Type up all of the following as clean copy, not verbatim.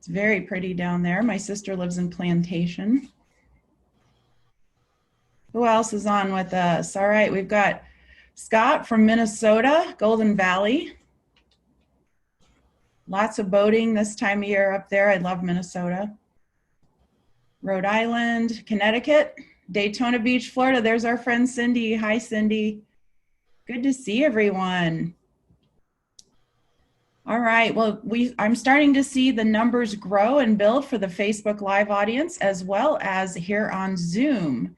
It's very pretty down there. My sister lives in Plantation. Who else is on with us? All right, we've got Scott from Minnesota, Golden Valley. Lots of boating this time of year up there. I love Minnesota. Rhode Island, Connecticut, Daytona Beach, Florida. There's our friend Cindy. Hi, Cindy. Good to see everyone. All right, well, I'm starting to see the numbers grow and build for the Facebook Live audience as well as here on Zoom.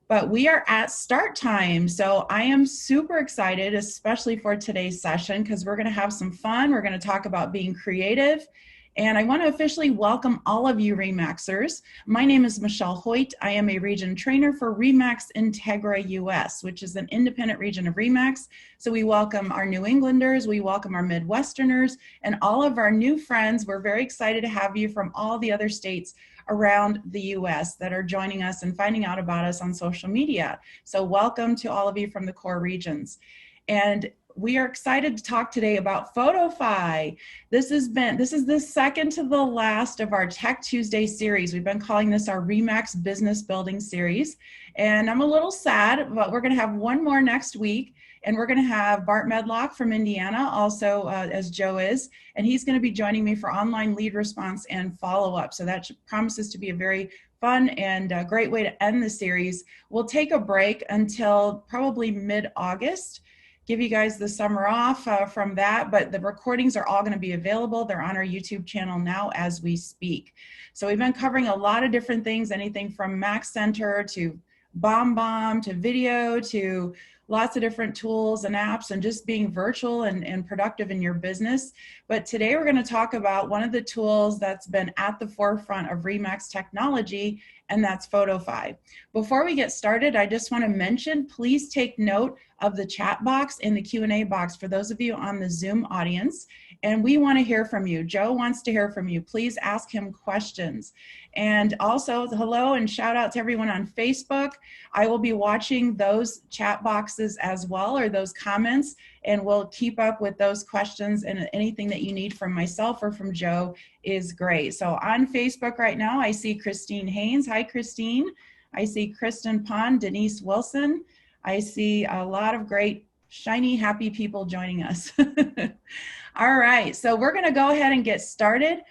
But we are at start time, so I am super excited, especially for today's session, because we're going to have some fun. We're going to talk about being creative. And I want to officially welcome all of you Remaxers. My name is Michelle Hoyt. I am a region trainer for Remax INTEGRA US, which is an independent region of Remax. So we welcome our New Englanders, we welcome our Midwesterners, and all of our new friends. We're very excited to have you from all the other states around the US that are joining us and finding out about us on social media. So welcome to all of you from the core regions. And we are excited to talk today about Photofy. This is the second to the last of our Tech Tuesday series. We've been calling this our Remax Business Building series. And I'm a little sad, but we're gonna have one more next week. And we're gonna have Bart Medlock from Indiana, also as Joe is, and he's gonna be joining me for online lead response and follow-up. So that promises to be a very fun and great way to end the series. We'll take a break until probably mid-August. Give you guys the summer off from that, but the recordings are all going to be available. They're on our YouTube channel now as we speak. So we've been covering a lot of different things, anything from Max Center to BombBomb to video to lots of different tools and apps and just being virtual and productive in your business. But today we're going to talk about one of the tools that's been at the forefront of Remax technology, and that's Photofy. Before we get started, I just want to mention, please take note of the chat box and the Q&A box for those of you on the Zoom audience. And we want to hear from you. Joe wants to hear from you. Please ask him questions. And also, hello and shout out to everyone on Facebook. I will be watching those chat boxes as well, or those comments, and we'll keep up with those questions, and anything that you need from myself or from Joe is great. So on Facebook right now, I see Christine Haynes. Hi, Christine. I see Kristen Pond, Denise Wilson. I see a lot of great, shiny, happy people joining us. All right, so we're gonna go ahead and get started.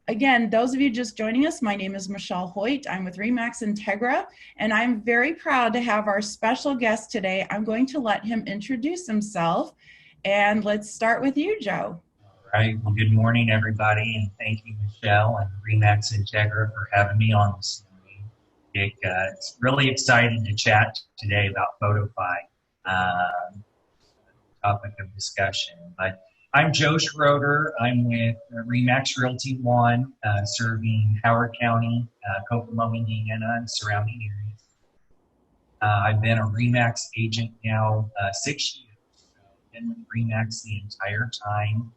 Again, those of you just joining us, my name is Michelle Hoyt. I'm with Remax INTEGRA, and I'm very proud to have our special guest today. I'm going to let him introduce himself, and let's start with you, Joe. All right, well, good morning, everybody, and thank you, Michelle and Remax INTEGRA, for having me on this morning. It's really exciting to chat today about Photofy, topic of discussion. But I'm Joe Schroder. I'm with Remax Realty One, serving Howard County, Kokomo, Indiana, and surrounding areas. I've been a Remax agent now 6 years. So I've been with Remax the entire time,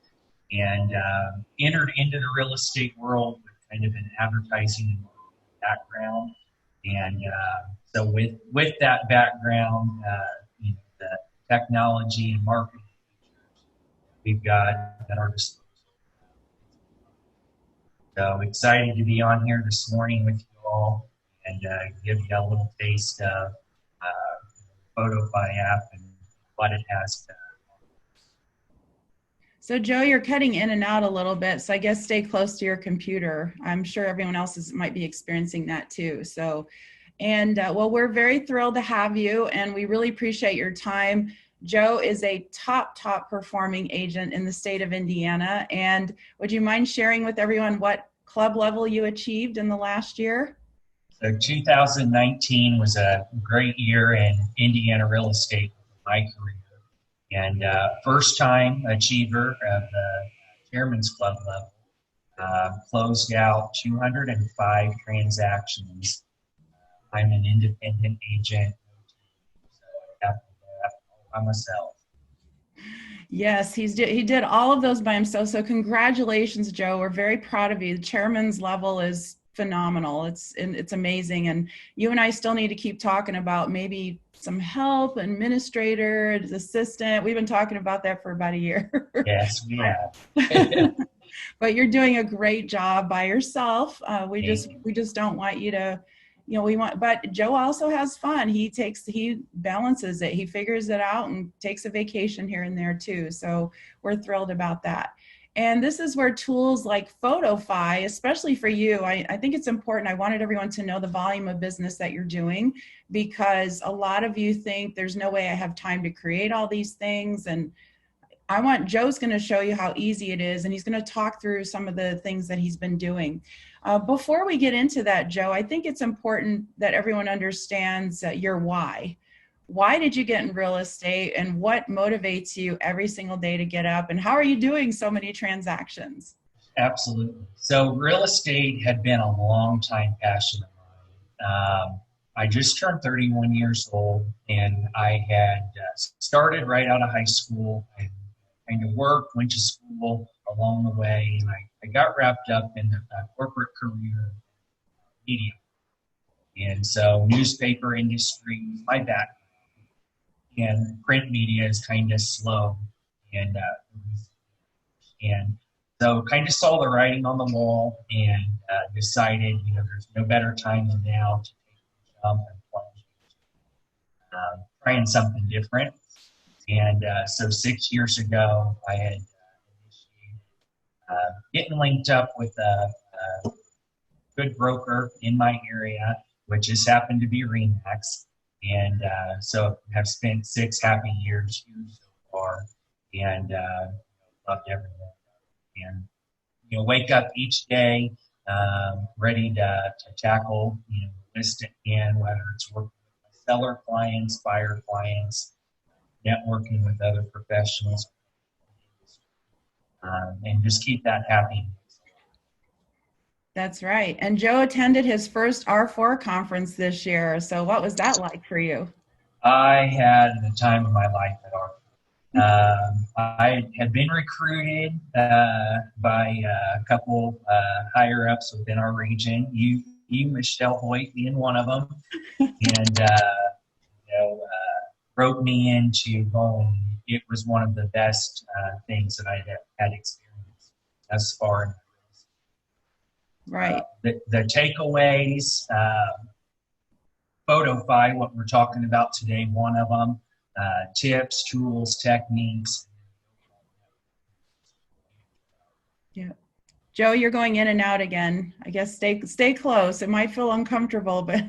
and entered into the real estate world with kind of an advertising and marketing background. And so with that background, the technology and marketing we've got at our disposal. So excited to be on here this morning with you all and give you a little taste of Photofy app and what it has to. So Joe, you're cutting in and out a little bit, so I guess stay close to your computer. I'm sure everyone else might be experiencing that too. So, and well, we're very thrilled to have you, and we really appreciate your time. Joe is a top performing agent in the state of Indiana. And would you mind sharing with everyone what club level you achieved in the last year? So 2019 was a great year in Indiana real estate in my career. And first time achiever of the Chairman's Club level, closed out 205 transactions. I'm an independent agent, so I have to do that all by myself. Yes, he did all of those by himself. So congratulations, Joe. We're very proud of you. The chairman's level is phenomenal. It's amazing. And you and I still need to keep talking about maybe some help, administrator, assistant. We've been talking about that for about a year. Yes, we have. But you're doing a great job by yourself. We Thank just you. we just don't want you to, we want. But Joe also has fun. He balances it. He figures it out and takes a vacation here and there too. So we're thrilled about that. And this is where tools like Photofy, especially for you, I think it's important. I wanted everyone to know the volume of business that you're doing, because a lot of you think there's no way I have time to create all these things. And Joe's going to show you how easy it is, and he's going to talk through some of the things that he's been doing. Before we get into that, Joe, I think it's important that everyone understands your why. Why did you get in real estate, and what motivates you every single day to get up, and how are you doing so many transactions? Absolutely. So real estate had been a long time passion of mine. I just turned 31 years old, and I had started right out of high school. I kind of worked, went to school along the way, and I got wrapped up in the corporate career media. And so newspaper industry, my background, and print media is kind of slow. And, and so kind of saw the writing on the wall and decided, there's no better time than now to take the jump and plunge, trying something different. And so 6 years ago, I had initiated getting linked up with a good broker in my area, which just happened to be Remax. And so have spent 6 happy years here so far, and loved everything. And wake up each day ready to tackle list at hand, whether it's working with seller clients, buyer clients, networking with other professionals, and just keep that happy. That's right. And Joe attended his first R4 conference this year. So what was that like for you? I had the time of my life at R. I had been recruited by a couple higher ups within our region. You, Michelle Hoyt, being one of them, and wrote me into going. It was one of the best things that I had experienced thus far. Right. The takeaways, Photofy, what we're talking about today, one of them, tips, tools, techniques. Yeah. Joe, you're going in and out again. I guess stay close. It might feel uncomfortable, but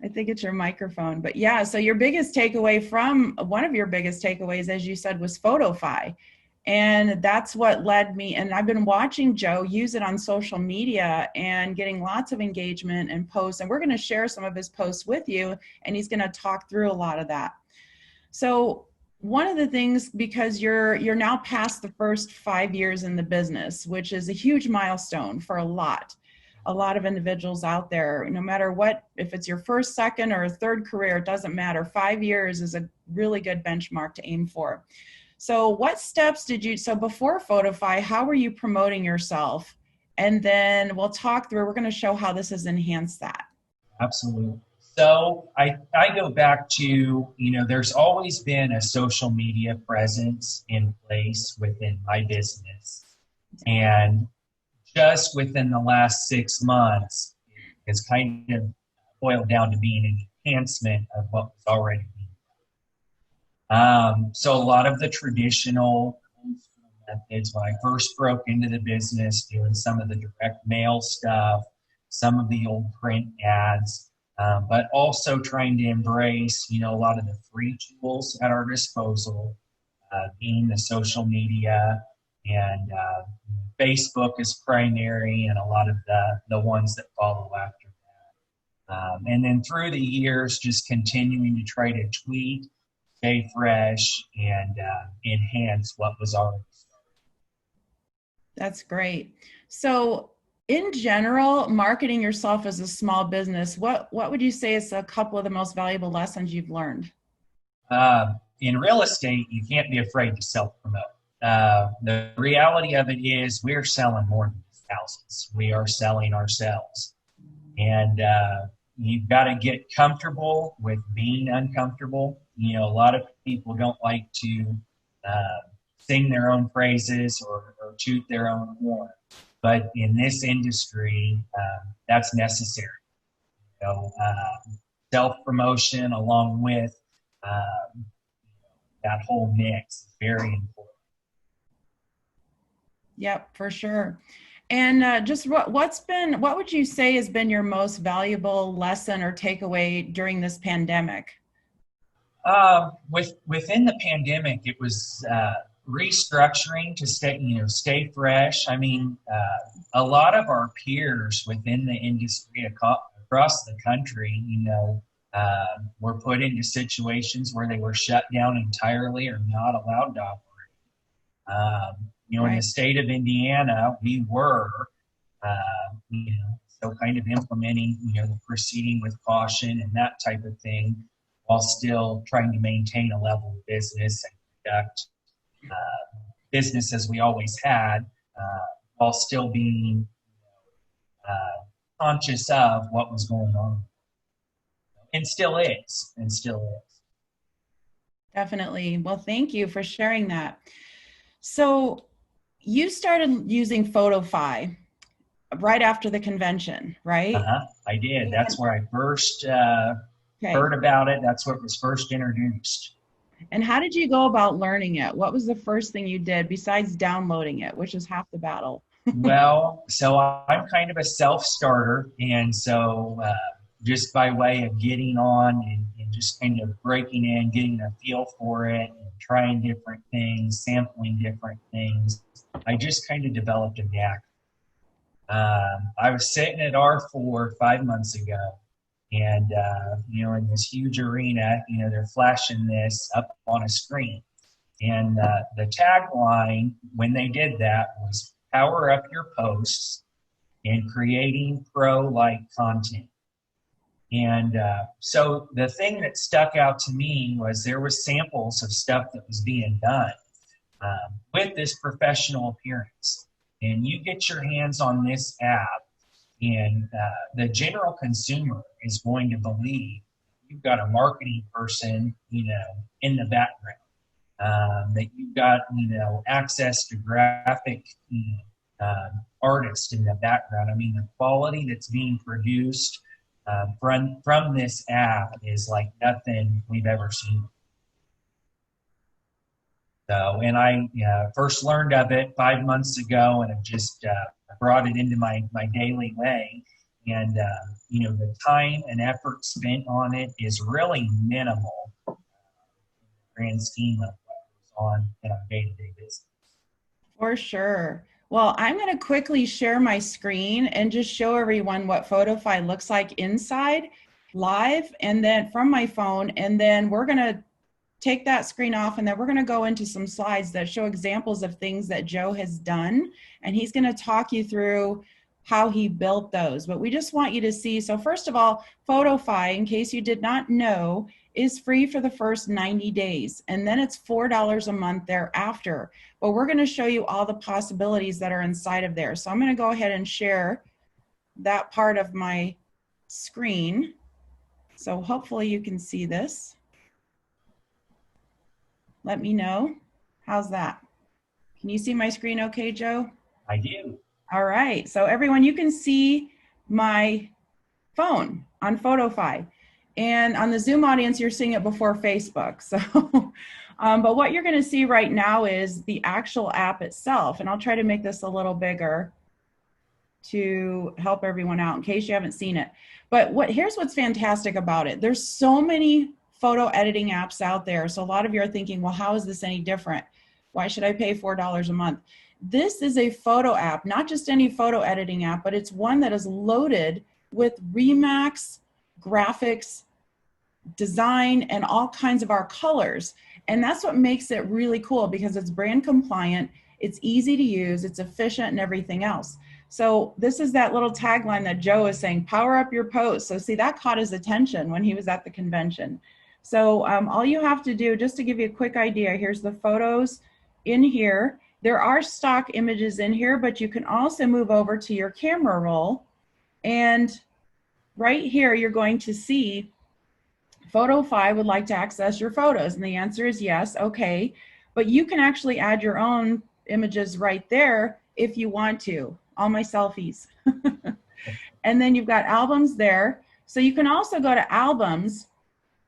I think it's your microphone. But yeah, so one of your biggest takeaways, as you said, was Photofy. And that's what led me, and I've been watching Joe use it on social media and getting lots of engagement and posts. And we're going to share some of his posts with you, and he's going to talk through a lot of that. So one of the things, because you're now past the first 5 years in the business, which is a huge milestone for a lot of individuals out there, no matter what, if it's your first, second, or third career, it doesn't matter. 5 years is a really good benchmark to aim for. So what steps so before Photofy, how were you promoting yourself? And then we're going to show how this has enhanced that. Absolutely. So I go back to, there's always been a social media presence in place within my business. And just within the last 6 months, it's kind of boiled down to being an enhancement of what was already being done. So a lot of the traditional methods, when I first broke into the business, doing some of the direct mail stuff, some of the old print ads, but also trying to embrace, a lot of the free tools at our disposal, being the social media, and Facebook is primary, and a lot of the ones that follow after that. And then through the years, just continuing to try to tweak, stay fresh, and enhance what was already started. That's great. So in general, marketing yourself as a small business, what would you say is a couple of the most valuable lessons you've learned? In real estate, you can't be afraid to self-promote. The reality of it is we're selling more than houses. We are selling ourselves. And you've got to get comfortable with being uncomfortable. A lot of people don't like to sing their own praises or toot their own horn. But in this industry, that's necessary. You know, self-promotion along with that whole mix is very important. Yep, for sure. And just what would you say has been your most valuable lesson or takeaway during this pandemic? Within the pandemic, it was restructuring to stay fresh. I mean, a lot of our peers within the industry across the country, were put into situations where they were shut down entirely or not allowed to operate. In the state of Indiana, we were, so kind of implementing, the proceeding with caution and that type of thing, while still trying to maintain a level of business and conduct business as we always had, while still being conscious of what was going on. And still is. Definitely. Well, thank you for sharing that. So you started using Photofy right after the convention, right? I did. That's where I first heard about it. That's what was first introduced. And how did you go about learning it? What was the first thing you did besides downloading it, which is half the battle? Well, so I'm kind of a self-starter. And so just by way of getting on and just kind of breaking in, getting a feel for it, and trying different things, sampling different things, I just kind of developed a knack. I was sitting at R4 5 months ago, and in this huge arena, they're flashing this up on a screen. And the tagline when they did that was "Power up your posts and creating pro-like content." And so the thing that stuck out to me was there was samples of stuff that was being done with this professional appearance. And you get your hands on this app, and the general consumer is going to believe you've got a marketing person, in the background, that you've got, access to graphic artists in the background. I mean, the quality that's being produced from this app is like nothing we've ever seen. So, and I first learned of it 5 months ago, and I've just brought it into my daily way. And, the time and effort spent on it is really minimal in the grand scheme of what goes on in our day-to-day business. For sure. Well, I'm going to quickly share my screen and just show everyone what Photofy looks like inside live, and then from my phone, and then we're going to take that screen off, and then we're going to go into some slides that show examples of things that Joe has done, and he's going to talk you through how he built those. But we just want you to see, so first of all, Photofy, in case you did not know, is free for the first 90 days, and then it's $4 a month thereafter. But we're going to show you all the possibilities that are inside of there. So I'm going to go ahead and share that part of my screen. So hopefully you can see this. Let me know. How's that? Can you see my screen okay, Joe? I do. All right. So everyone, you can see my phone on Photofy. And on the Zoom audience, you're seeing it before Facebook. So, but what you're going to see right now is the actual app itself. And I'll try to make this a little bigger to help everyone out in case you haven't seen it. But here's what's fantastic about it. There's so many photo editing apps out there. So a lot of you are thinking, well, how is this any different? Why should I pay $4 a month? This is a photo app, not just any photo editing app, but it's one that is loaded with Remax graphics, design, and all kinds of our colors. And that's what makes it really cool, because it's brand compliant, it's easy to use, it's efficient, and everything else. So this is that little tagline that Joe is saying, power up your posts. So see, that caught his attention when he was at the convention. So all you have to do, just to give you a quick idea, here's the photos in here. There are stock images in here, but you can also move over to your camera roll. And right here, you're going to see Photofy would like to access your photos. And the answer is yes. Okay. but you can actually add your own images right there if you want to. All my selfies. And then you've got albums there. So you can also go to albums,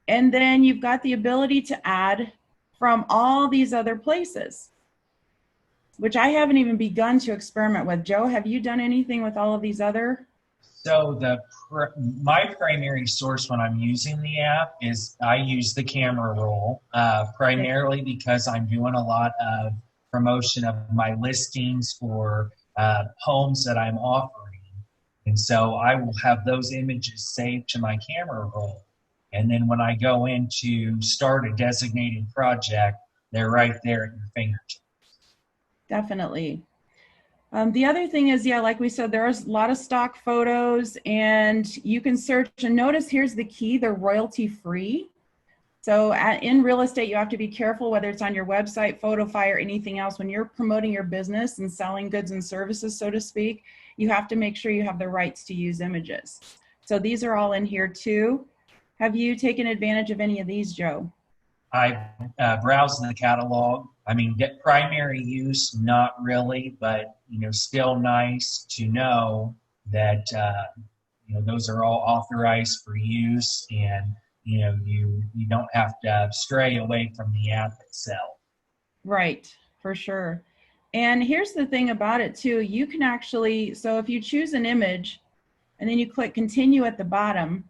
and then you've got the ability to add from all these other places, which I haven't even begun to experiment with. Joe, have you done anything with all of these other? So my primary source when I'm using the app is I use the camera roll, primarily because I'm doing a lot of promotion of my listings for homes that I'm offering. And so I will have those images saved to my camera roll. And then when I go in to start a designated project, they're right there at your fingertips. Definitely. The other thing is, yeah, like we said, there's a lot of stock photos, and you can search, and notice here's the key, they're royalty free. So in real estate, you have to be careful whether it's on your website, Photofy, or anything else. When you're promoting your business and selling goods and services, so to speak, you have to make sure you have the rights to use images. So these are all in here too. Have you taken advantage of any of these, Joe? I browse the catalog. I mean, get primary use, not really, but still nice to know that those are all authorized for use, and you don't have to stray away from the app itself. Right, for sure. And here's the thing about it too. You can actually, so if you choose an image and then you click continue at the bottom,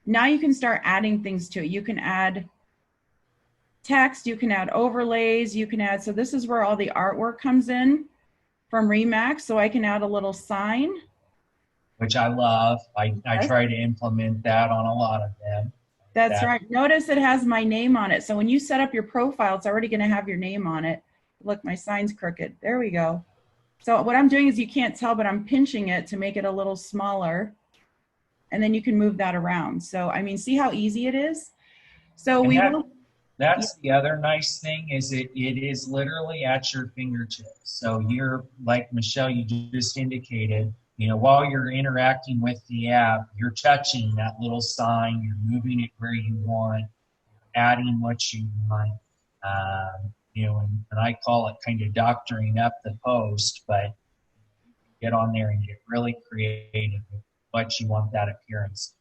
now you can start adding things to it. You can add text, you can add overlays, you can add, so this is where all the artwork comes in from Remax. So I can add a little sign. Which I love. I try to implement that on a lot of them. That's right. Notice it has my name on it. So when you set up your profile, it's already going to have your name on it. Look, my sign's crooked. There we go. So what I'm doing is, you can't tell, but I'm pinching it to make it a little smaller. And then you can move that around. So, I mean, see how easy it is? So that's the other nice thing, is it is literally at your fingertips. So you're, like Michelle, you just indicated, while you're interacting with the app, you're touching that little sign, you're moving it where you want, adding what you want, and I call it kind of doctoring up the post, but get on there and get really creative with what you want that appearance.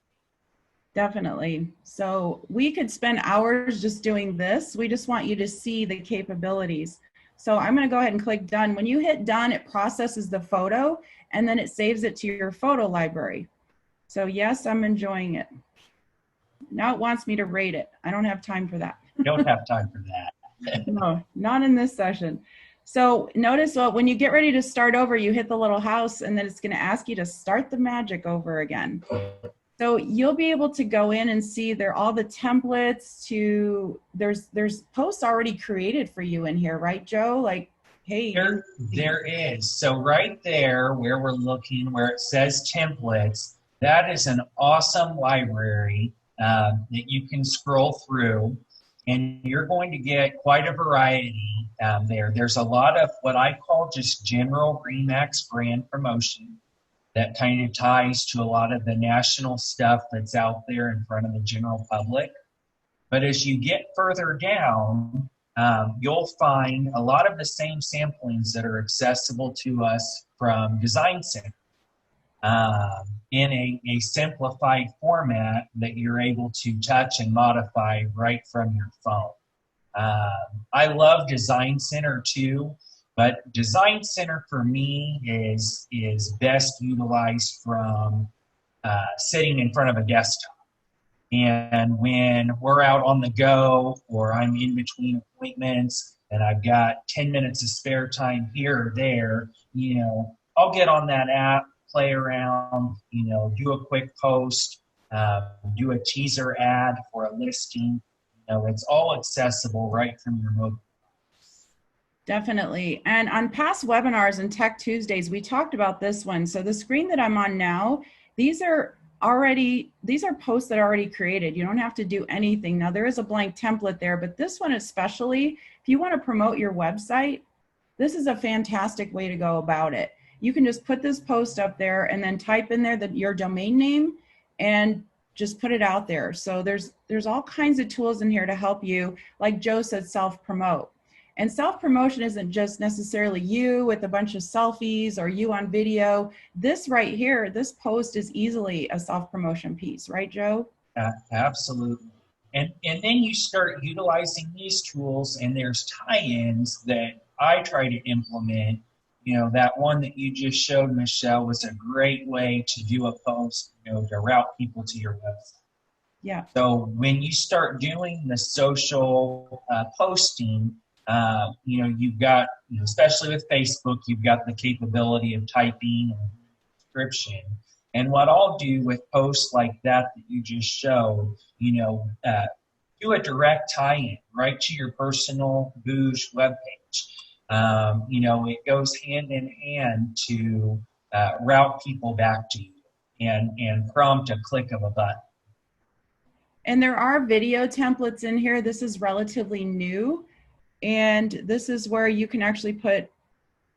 Definitely. So we could spend hours just doing this. We just want you to see the capabilities. So I'm going to go ahead and click done. When you hit done, it processes the photo and then it saves it to your photo library. So yes, I'm enjoying it. Now it wants me to rate it. I don't have time for that. You don't have time for that. No, not in this session. So notice, well, when you get ready to start over, you hit the little house and then it's going to ask you to start the magic over again. So you'll be able to go in and see there all the templates to, there's posts already created for you in here, right, Joe? Like, hey. There is. So right there where we're looking, where it says templates, that is an awesome library that you can scroll through, and you're going to get quite a variety there. There's a lot of what I call just general Remax brand promotion that kind of ties to a lot of the national stuff that's out there in front of the general public. But as you get further down, you'll find a lot of the same samplings that are accessible to us from Design Center in a simplified format that you're able to touch and modify right from your phone. I love Design Center too, but Design Center for me is best utilized from sitting in front of a desktop. And when we're out on the go, or I'm in between appointments and I've got 10 minutes of spare time here or there, I'll get on that app, play around, do a quick post, do a teaser ad for a listing. It's all accessible right from your mobile. Definitely. And on past webinars and Tech Tuesdays, we talked about this one. So the screen that I'm on now, these are posts that are already created. You don't have to do anything. Now there is a blank template there, but this one especially, if you want to promote your website, this is a fantastic way to go about it. You can just put this post up there and then type in there your domain name and just put it out there. So there's all kinds of tools in here to help you, like Joe said, self-promote. And self-promotion isn't just necessarily you with a bunch of selfies or you on video. This right here, this post is easily a self-promotion piece, right, Joe? Absolutely. And then you start utilizing these tools, and there's tie-ins that I try to implement. You know, that one that you just showed, Michelle, was a great way to do a post, you know, to route people to your website. Yeah. So when you start doing the social posting, you know, you've got, you know, especially with Facebook, you've got the capability of typing and description. And what I'll do with posts like that you just showed, you know, do a direct tie-in right to your personal Booge webpage. You know, it goes hand in hand to route people back to you and prompt a click of a button. And there are video templates in here. This is relatively new. And this is where you can actually put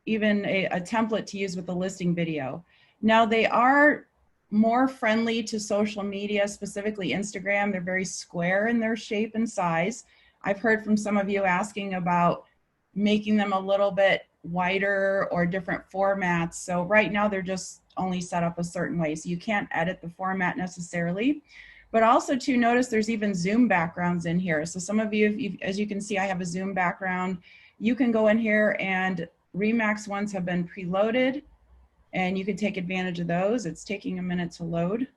even a template to use with the listing video. Now they are more friendly to social media, specifically Instagram. They're very square in their shape and size. I've heard from some of you asking about making them a little bit wider or different formats. So right now they're just only set up a certain way. So you can't edit the format necessarily. But also to notice there's even Zoom backgrounds in here. So some of you, as you can see, I have a Zoom background. You can go in here and Remax ones have been preloaded and you can take advantage of those. It's taking a minute to load.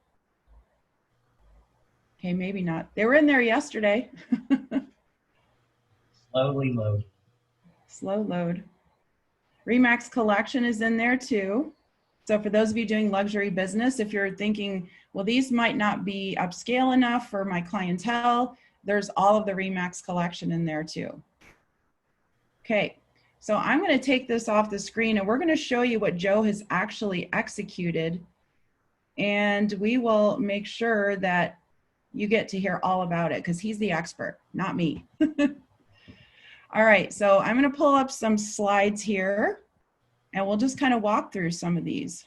Okay, maybe not. They were in there yesterday. Slowly load. Slow load. Remax collection is in there too. So for those of you doing luxury business, if you're thinking, well, these might not be upscale enough for my clientele, there's all of the Remax collection in there too. Okay, so I'm going to take this off the screen and we're going to show you what Joe has actually executed. And we will make sure that you get to hear all about it because he's the expert, not me. All right, so I'm going to pull up some slides here and we'll just kind of walk through some of these.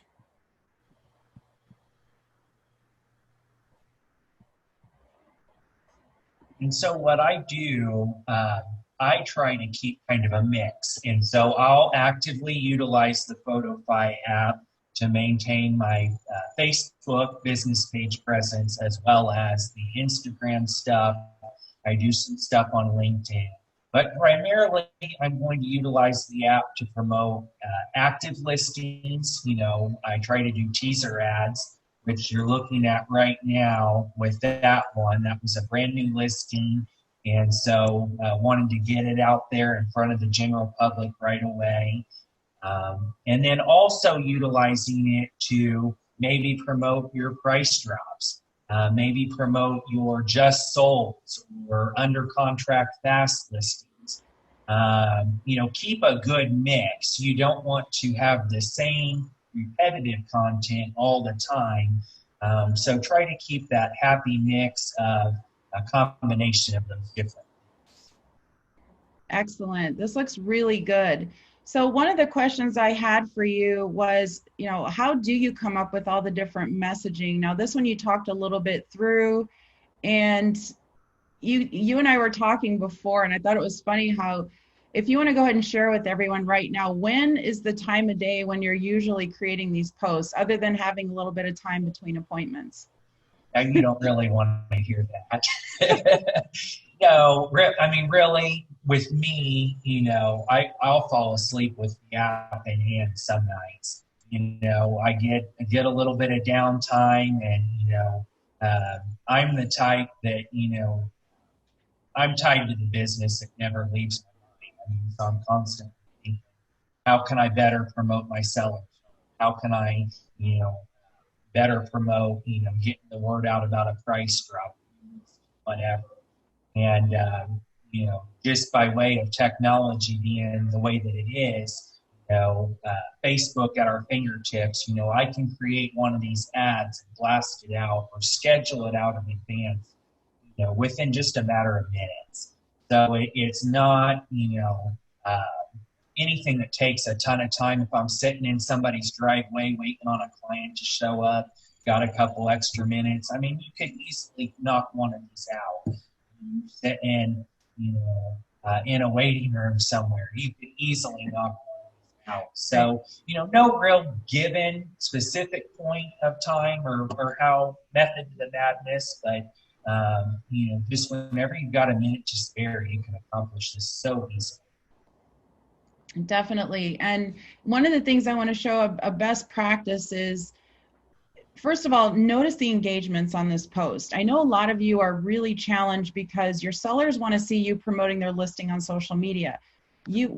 And so what I do, I try to keep kind of a mix. And so I'll actively utilize the Photofy app to maintain my Facebook business page presence as well as the Instagram stuff. I do some stuff on LinkedIn. But primarily, I'm going to utilize the app to promote active listings. You know, I try to do teaser ads, which you're looking at right now with that one. That was a brand new listing. And so wanted to get it out there in front of the general public right away. And then also utilizing it to maybe promote your price drops. Maybe promote your just solds or under contract fast listings. You know, keep a good mix. You don't want to have the same repetitive content all the time. So try to keep that happy mix of a combination of those different things. Excellent. This looks really good. So one of the questions I had for you was, you know, how do you come up with all the different messaging? Now, this one you talked a little bit through, and you and I were talking before, and I thought it was funny how, if you want to go ahead and share with everyone right now, when is the time of day when you're usually creating these posts, other than having a little bit of time between appointments? And you don't really want to hear that. No, I mean, really, with me, you know, I'll fall asleep with the app in hand some nights. You know, I get a little bit of downtime, and you know, I'm the type that, you know, I'm tied to the business. It never leaves my mind. I mean, so I'm constantly thinking, how can I better promote my sellers? How can I, you know, better promote, you know, getting the word out about a price drop, whatever. And, you know, just by way of technology being the way that it is, you know, Facebook at our fingertips, you know, I can create one of these ads and blast it out or schedule it out in advance, you know, within just a matter of minutes. So it's not, you know, anything that takes a ton of time. If I'm sitting in somebody's driveway waiting on a client to show up, got a couple extra minutes, I mean, you could easily knock one of these out. You sit in, you know, in a waiting room somewhere. You could easily knock out. So, no real given specific point of time or how method to the madness, but, just whenever you've got a minute to spare, you can accomplish this so easily. Definitely. And one of the things I want to show a best practice is, first of all, notice the engagements on this post. I know a lot of you are really challenged because your sellers want to see you promoting their listing on social media.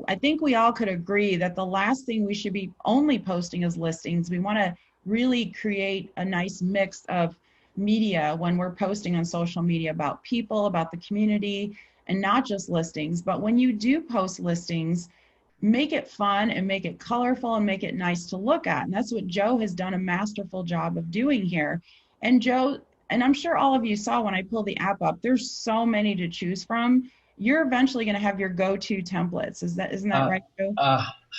I think we all could agree that the last thing we should be only posting is listings. We want to really create a nice mix of media when we're posting on social media about people, about the community, and not just listings. But when you do post listings, make it fun and make it colorful and make it nice to look at. And that's what Joe has done a masterful job of doing here. And Joe, and I'm sure all of you saw when I pulled the app up, there's so many to choose from. You're eventually going to have your go-to templates. Isn't that right, Joe?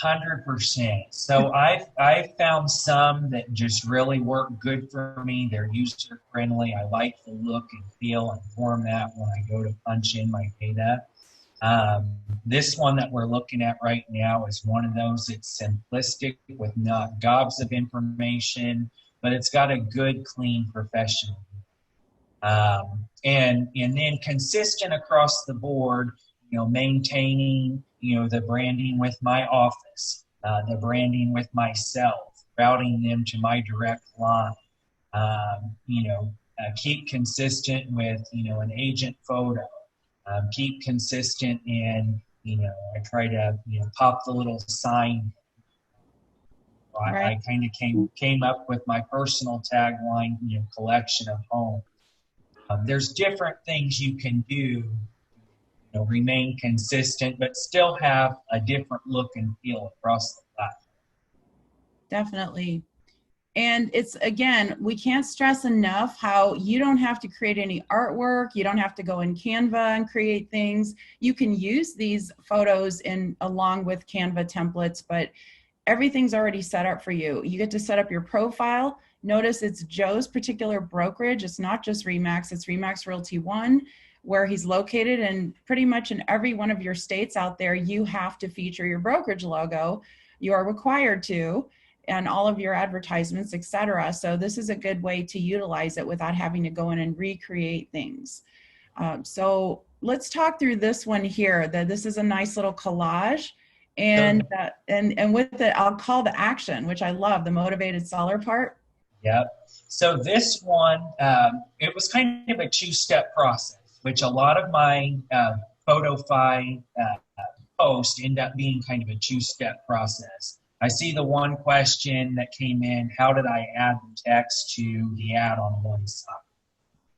100%. So I've found some that just really work good for me. They're user friendly. I like the look and feel and format when I go to punch in my data. This one that we're looking at right now is one of those. It's simplistic with not gobs of information, but it's got a good, clean, professional. And then consistent across the board, maintaining, the branding with my office, the branding with myself, routing them to my direct line, keep consistent with, an agent photo, keep consistent in, I try to, pop the little sign. I kind of came up with my personal tagline, collection of homes. There's different things you can do, remain consistent, but still have a different look and feel across the platform. Definitely. And it's, again, we can't stress enough how you don't have to create any artwork. You don't have to go in Canva and create things. You can use these photos along with Canva templates, but everything's already set up for you. You get to set up your profile. Notice it's Joe's particular brokerage. It's not just Remax, it's Remax Realty One, where he's located. And pretty much in every one of your states out there, you have to feature your brokerage logo. You are required to, and all of your advertisements, etc. So this is a good way to utilize it without having to go in and recreate things. So let's talk through this one here. This is a nice little collage. And with it, I'll call the action, which I love, the motivated seller part. Yep. So this one, it was kind of a two-step process, which a lot of my Photofy posts end up being kind of a two-step process. I see the one question that came in, how did I add the text to the ad on one side?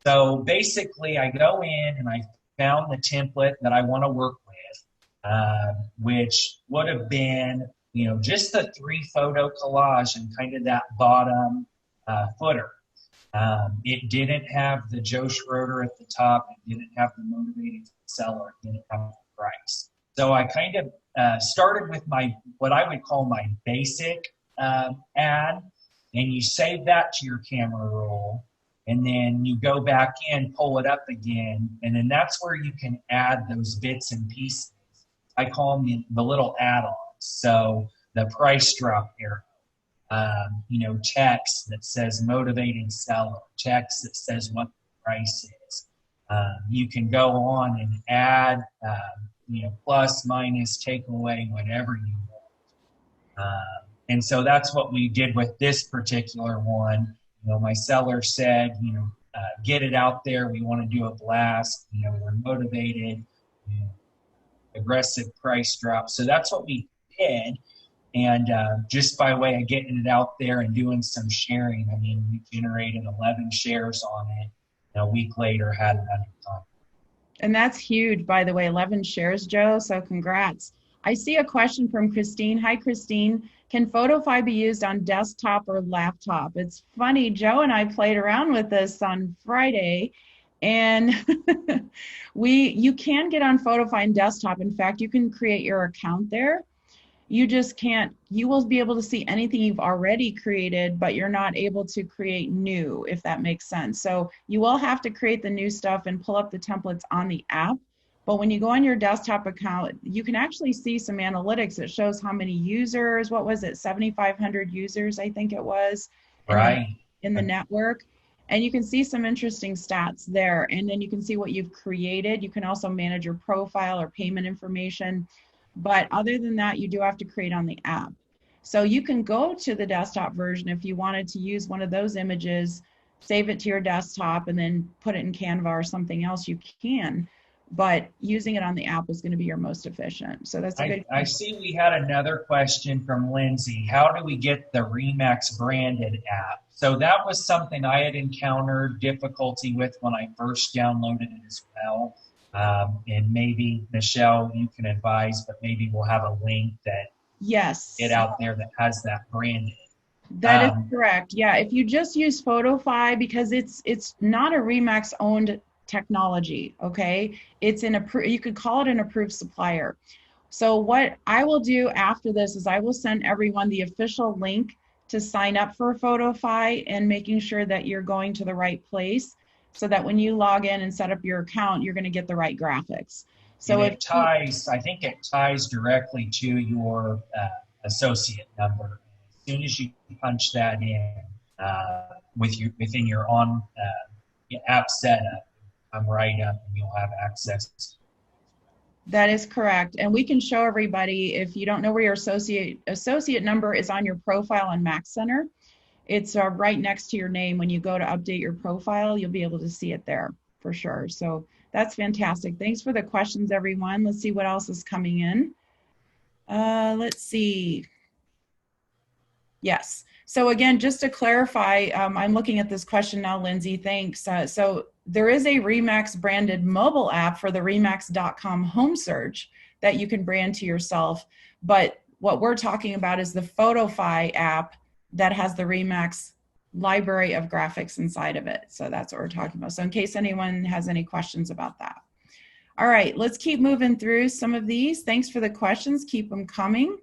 So basically, I go in and I found the template that I want to work with, which would have been, just the 3-photo collage and kind of that bottom footer. It didn't have the Joe Schroder at the top. It didn't have the motivated seller. It didn't have the price. So I kind of started with what I would call my basic ad, and you save that to your camera roll, and then you go back in, pull it up again, and then that's where you can add those bits and pieces. I call them the little add-ons. So the price drop arrow, text that says motivated seller, text that says what the price is. You can go on and add, plus, minus, take away, whatever you want. And so that's what we did with this particular one. My seller said, get it out there. We want to do a blast. We're motivated, aggressive price drop. So that's what we did. And just by way of getting it out there and doing some sharing, we generated 11 shares on it. And a week later, had it under contract. And that's huge, by the way, 11 shares, Joe. So congrats. I see a question from Christine. Hi, Christine. Can Photofy be used on desktop or laptop? It's funny, Joe and I played around with this on Friday, and you can get on Photofy and desktop. In fact, you can create your account there. You just can't, you will be able to see anything you've already created, but you're not able to create new, if that makes sense. So you will have to create the new stuff and pull up the templates on the app. But when you go on your desktop account, you can actually see some analytics. It shows how many users, what was it, 7,500 users, I think it was, Right. in the network. And you can see some interesting stats there. And then you can see what you've created. You can also manage your profile or payment information. But other than that, you do have to create on the app. So you can go to the desktop version if you wanted to use one of those images, save it to your desktop, and then put it in Canva or something else, you can. But using it on the app is going to be your most efficient. So that's a good I see we had another question from Lindsay. How do we get the Remax branded app? So that was something I had encountered difficulty with when I first downloaded it as well. And maybe, Michelle, you can advise, but maybe we'll have a link that Yes. get out there that has that branding. That is correct. Yeah, if you just use Photofy, because it's not a Remax owned technology, okay? It's an you could call it an approved supplier. So what I will do after this is I will send everyone the official link to sign up for Photofy, and making sure that you're going to the right place so that when you log in and set up your account, you're going to get the right graphics. So it ties, I think it ties directly to your associate number. As soon as you punch that in within your app setup, come right up and you'll have access. That is correct. And we can show everybody, if you don't know where your associate number is on your profile on Max Center, it's right next to your name. When you go to update your profile, you'll be able to see it there for sure. So that's fantastic. Thanks for the questions, everyone. Let's see what else is coming in. Let's see. Yes. So again, just to clarify, I'm looking at this question now, Lindsay, thanks. So there is a Remax branded mobile app for the remax.com home search that you can brand to yourself. But what we're talking about is the Photofy app that has the Remax library of graphics inside of it. So that's what we're talking about. So in case anyone has any questions about that. All right, let's keep moving through some of these. Thanks for the questions. Keep them coming.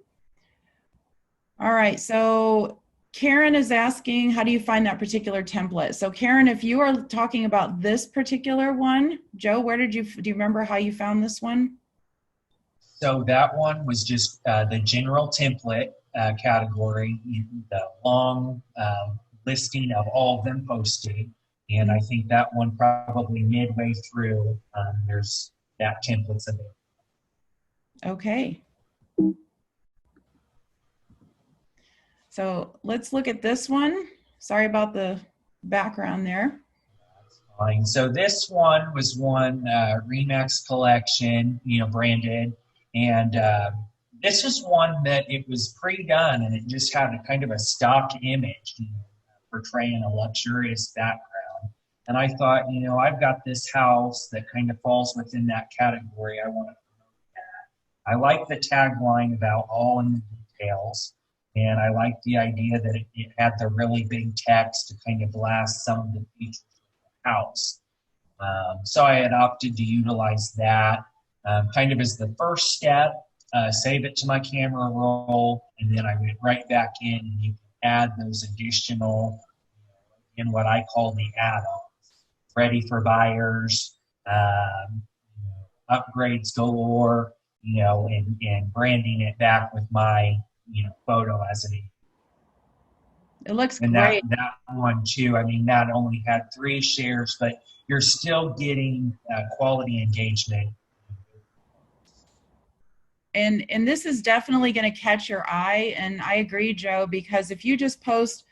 All right, so Karen is asking, how do you find that particular template? So Karen, if you are talking about this particular one, Joe, where do you remember how you found this one? So that one was just the general template category, the long listing of all of them posted. And I think that one probably midway through, there's that template's available. Okay. So let's look at this one. Sorry about the background there. That's fine. So this one was one Remax collection, branded. And this was one that it was pre-done, and it just had a kind of a stock image, portraying a luxurious background. And I thought, I've got this house that kind of falls within that category. I want to promote that. I like the tagline about all in the details. And I like the idea that it had the really big text to kind of blast some of the features of the house. So I had opted to utilize that kind of as the first step, save it to my camera roll, and then I went right back in and you can add those additional, in what I call the add-ons, ready for buyers, upgrades galore, and branding it back with my photo as an It looks and great. That one too, that only had 3 shares, but you're still getting quality engagement. And this is definitely going to catch your eye. And I agree, Joe, because if you just post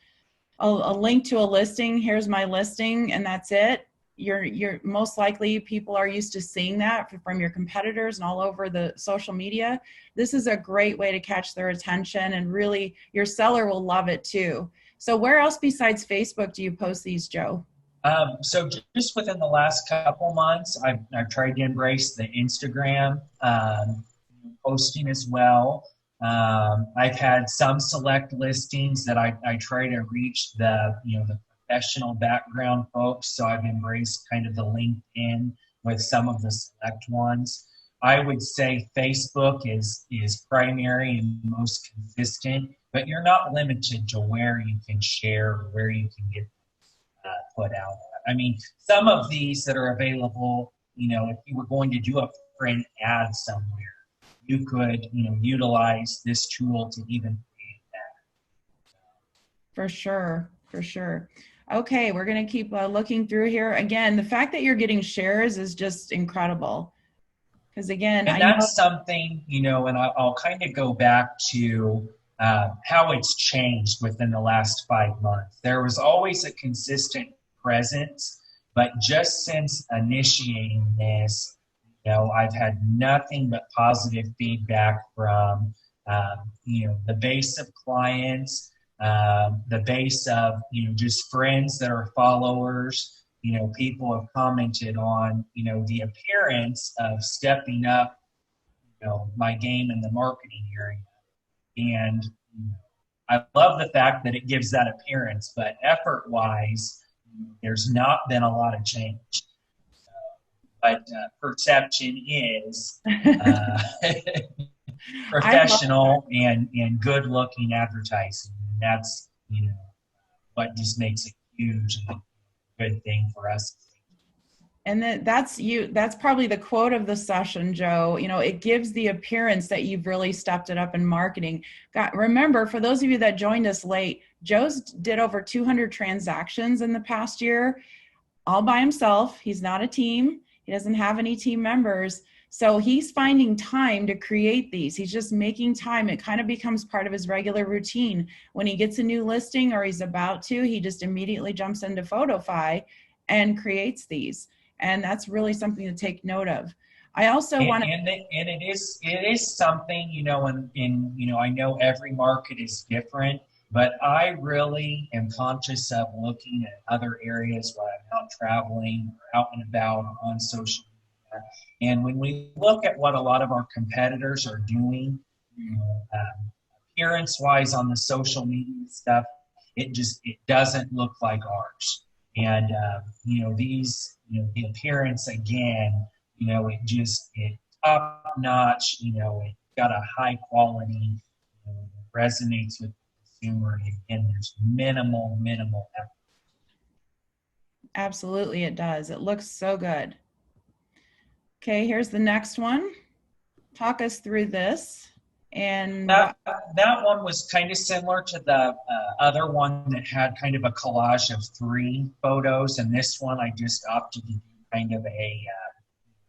a link to a listing, here's my listing, and that's it, you're most likely people are used to seeing that from your competitors and all over the social media. This is a great way to catch their attention, and really your seller will love it too. So where else besides Facebook do you post these, Joe? So just within the last couple months, I've tried to embrace the Instagram posting as well. I've had some select listings that I try to reach the professional background folks, so I've embraced kind of the LinkedIn with some of the select ones. I would say Facebook is primary and most consistent, but you're not limited to where you can share or where you can get put out. Some of these that are available, if you were going to do a for an ad somewhere, you could, utilize this tool to even create that. For sure, for sure. Okay, we're going to keep looking through here. Again, the fact that you're getting shares is just incredible. Because again, And I know. that's something, and I'll kind of go back to how it's changed within the last 5 months. There was always a consistent presence, but just since initiating this, I've had nothing but positive feedback from, the base of clients, the base of, just friends that are followers. People have commented on, the appearance of stepping up, my game in the marketing area. And I love the fact that it gives that appearance, but effort-wise, there's not been a lot of change. But perception is professional and good-looking advertising. And that's, what just makes it huge and good thing for us. And that's probably the quote of the session, Joe. It gives the appearance that you've really stepped it up in marketing. Remember, for those of you that joined us late, Joe's did over 200 transactions in the past year, all by himself. He's not a team. He doesn't have any team members. So he's finding time to create these. He's just making time. It kind of becomes part of his regular routine. When he gets a new listing or he's about to, he just immediately jumps into Photofy and creates these. And that's really something to take note of. I also want to, and it is something, and I know every market is different, but I really am conscious of looking at other areas when I'm out traveling or out and about on social media. And when we look at what a lot of our competitors are doing, appearance-wise on the social media stuff, it doesn't look like ours. And the appearance again, it top notch. It got a high quality, resonates with the consumer, and there's minimal effort. Absolutely, it does. It looks so good. Okay, here's the next one. Talk us through this. And that one was kind of similar to the other one that had kind of a collage of 3 photos, and this one I just opted to do kind of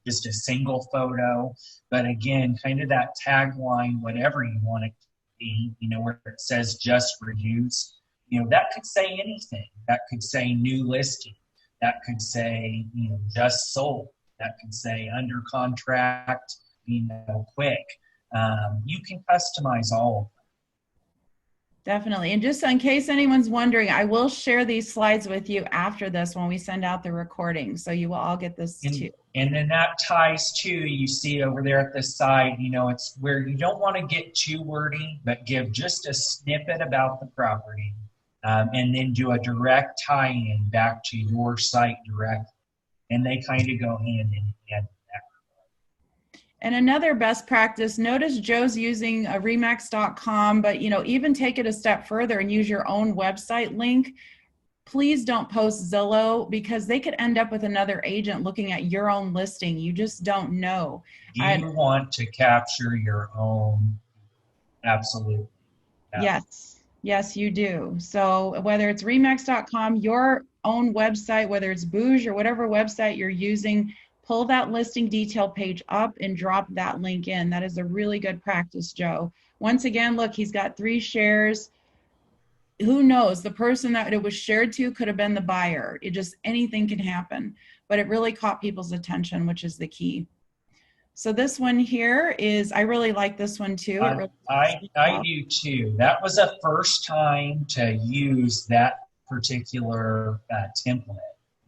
just a single photo. But again, kind of that tagline, whatever you want it to be, where it says just for use, that could say anything. That could say new listing. That could say, just sold. That could say under contract, quick. You can customize all of them. Definitely. And just in case anyone's wondering, I will share these slides with you after this when we send out the recording. So you will all get this too. And then that ties to, you see over there at the side, it's where you don't want to get too wordy, but give just a snippet about the property, and then do a direct tie-in back to your site directly. And they kind of go hand in hand. And another best practice, notice Joe's using Remax.com, but even take it a step further and use your own website link. Please don't post Zillow, because they could end up with another agent looking at your own listing. You just don't know. You want to capture your own, absolutely. Yeah. Yes, you do. So whether it's Remax.com, your own website, whether it's Bouge or whatever website you're using, pull that listing detail page up and drop that link in. That is a really good practice, Joe. Once again, look, he's got 3 shares. Who knows? The person that it was shared to could have been the buyer. Anything can happen, but it really caught people's attention, which is the key. So this one here is, I really like this one too. I do too. That was a first time to use that particular template.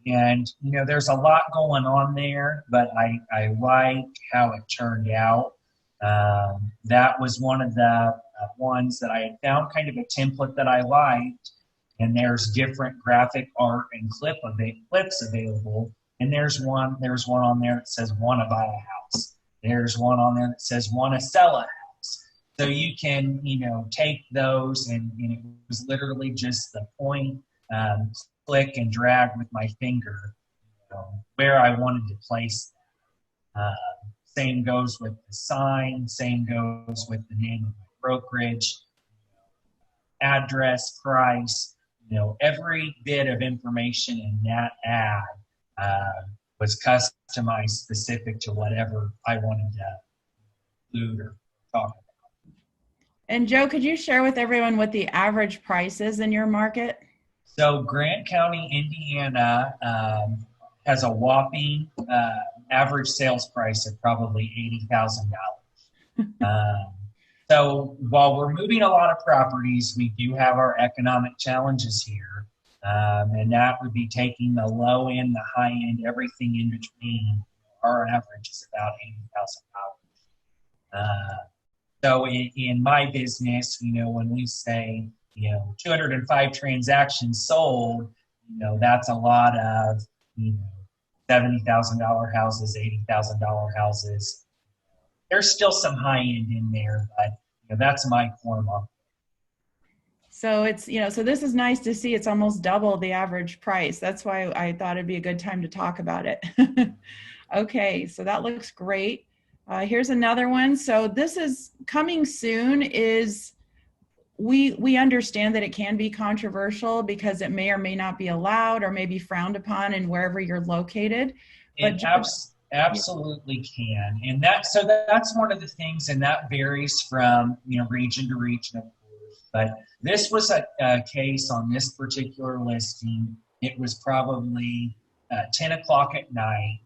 And, there's a lot going on there, but I like how it turned out. That was one of the ones that I had found kind of a template that I liked. And there's different graphic art and clips available. And there's one on there that says want to buy a house. There's one on there that says want to sell a house. So you can, take those, and it was literally just the point, click and drag with my finger where I wanted to place them. Same goes with the sign, same goes with the name of my brokerage, address, price, every bit of information in that ad was customized specific to whatever I wanted to include or talk about. And Joe, could you share with everyone what the average price is in your market? So Grant County, Indiana has a whopping average sales price of probably $80,000. So while we're moving a lot of properties, we do have our economic challenges here. And that would be taking the low end, the high end, everything in between. Our average is about $80,000. So in my business, when we say, 205 transactions sold, that's a lot of, $70,000 houses, $80,000 houses. There's still some high end in there, but that's my core market. So it's, so this is nice to see. It's almost double the average price. That's why I thought it'd be a good time to talk about it. Okay, so that looks great. Here's another one. So this is coming soon. We understand that it can be controversial because it may or may not be allowed or may be frowned upon in wherever you're located. It absolutely can. And that's one of the things, and that varies from, region to region, of course. But this was a case on this particular listing. It was probably 10 o'clock at night.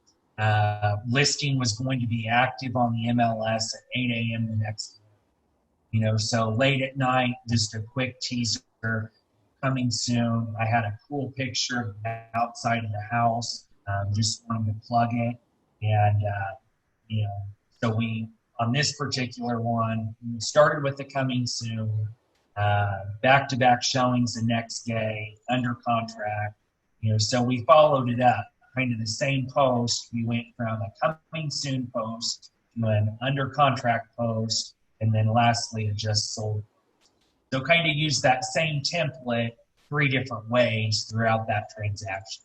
Listing was going to be active on the MLS at 8 a.m. the next morning. So late at night, just a quick teaser coming soon. I had a cool picture of the outside of the house. Just wanted to plug it. And, so we, on this particular one, we started with the coming soon, back-to-back showings the next day, under contract. So we followed it up, kind of the same post. We went from a coming soon post to an under contract post, and then lastly, a just sold. So kind of use that same template 3 different ways throughout that transaction.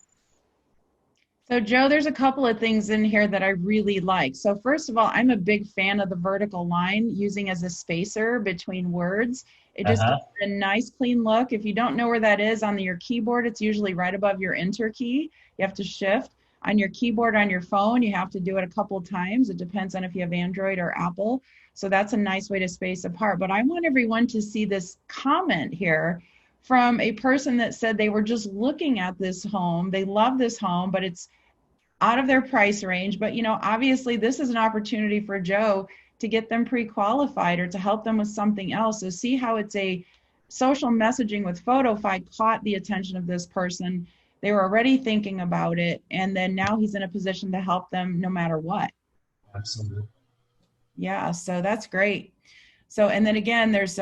So Joe, there's a couple of things in here that I really like. So first of all, I'm a big fan of the vertical line using as a spacer between words. It just gives a nice clean look. If you don't know where that is on your keyboard, it's usually right above your enter key. You have to shift. On your keyboard on your phone, you have to do it a couple times. It depends on if you have Android or Apple. So that's a nice way to space apart. But I want everyone to see this comment here from a person that said they were just looking at this home. They love this home, but it's out of their price range. But, obviously this is an opportunity for Joe to get them pre-qualified or to help them with something else. So see how it's a social messaging with Photofy caught the attention of this person. They were already thinking about it. And then now he's in a position to help them no matter what. Absolutely. Yeah, so that's great. So, and then again, there's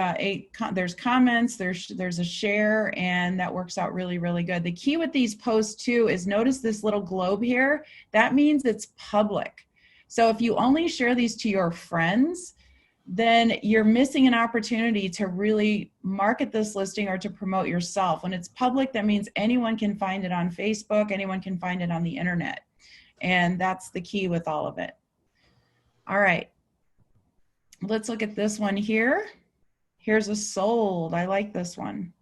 comments, there's a share, and that works out really, really good. The key with these posts too is notice this little globe here. That means it's public. So if you only share these to your friends, then you're missing an opportunity to really market this listing or to promote yourself. When it's public, that means anyone can find it on Facebook, anyone can find it on the internet. And that's the key with all of it. All right. Let's look at this one here. Here's a sold. I like this one.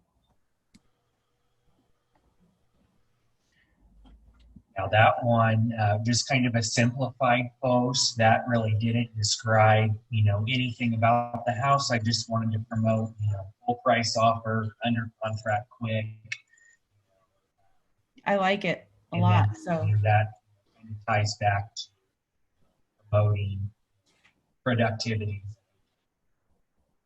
Now that one, just kind of a simplified post that really didn't describe, anything about the house. I just wanted to promote, full price offer, under contract quick. I like it a lot. So that kind of ties back to promoting productivity.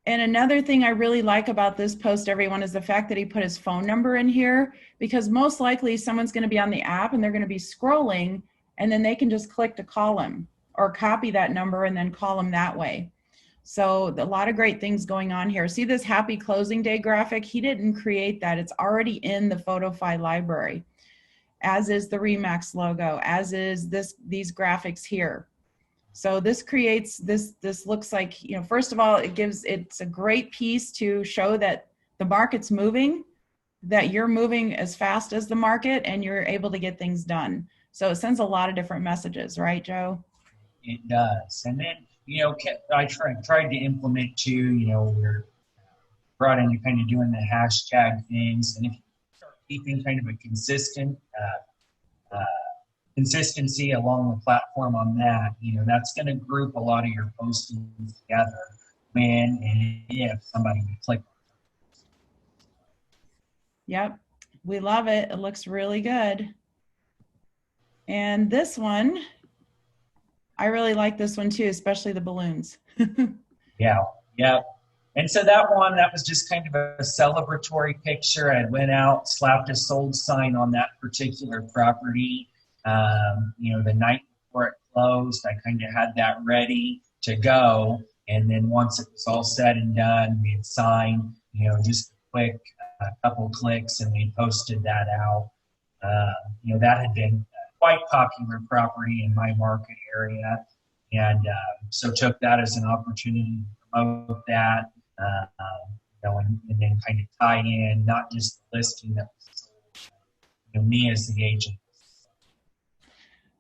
And another thing I really like about this post, everyone, is the fact that he put his phone number in here, because most likely someone's going to be on the app and they're going to be scrolling, and then they can just click to call him or copy that number and then call him that way. So a lot of great things going on here. See this happy closing day graphic? He didn't create that. It's already in the Photofy library, as is the Remax logo, as is these graphics here. So this creates, this looks like, first of all, it's a great piece to show that the market's moving, that you're moving as fast as the market, and you're able to get things done. So it sends a lot of different messages, right, Joe? It does. And then, I tried to implement too, we're brought into kind of doing the hashtag things. And if you start keeping kind of a consistency along the platform on that, that's going to group a lot of your postings together when and if somebody would click. Yep, we love it. It looks really good. And this one, I really like this one too, especially the balloons. Yeah, yeah. And so that was just kind of a celebratory picture. I went out, slapped a sold sign on that particular property. The night before it closed, I kind of had that ready to go. And then once it was all said and done, we had signed, just a quick couple clicks, and we posted that out. That had been quite popular property in my market area. And so took that as an opportunity to promote that, and then kind of tie in not just the listing that was sold, me as the agent.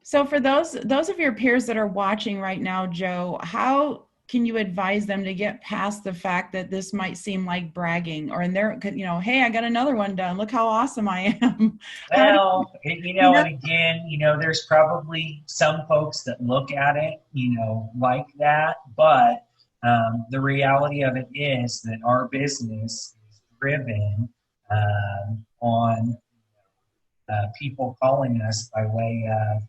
So for those of your peers that are watching right now, Joe, how can you advise them to get past the fact that this might seem like bragging, or in their, hey, I got another one done. Look how awesome I am. Well, and again, there's probably some folks that look at it, like that, but the reality of it is that our business is driven on people calling us by way of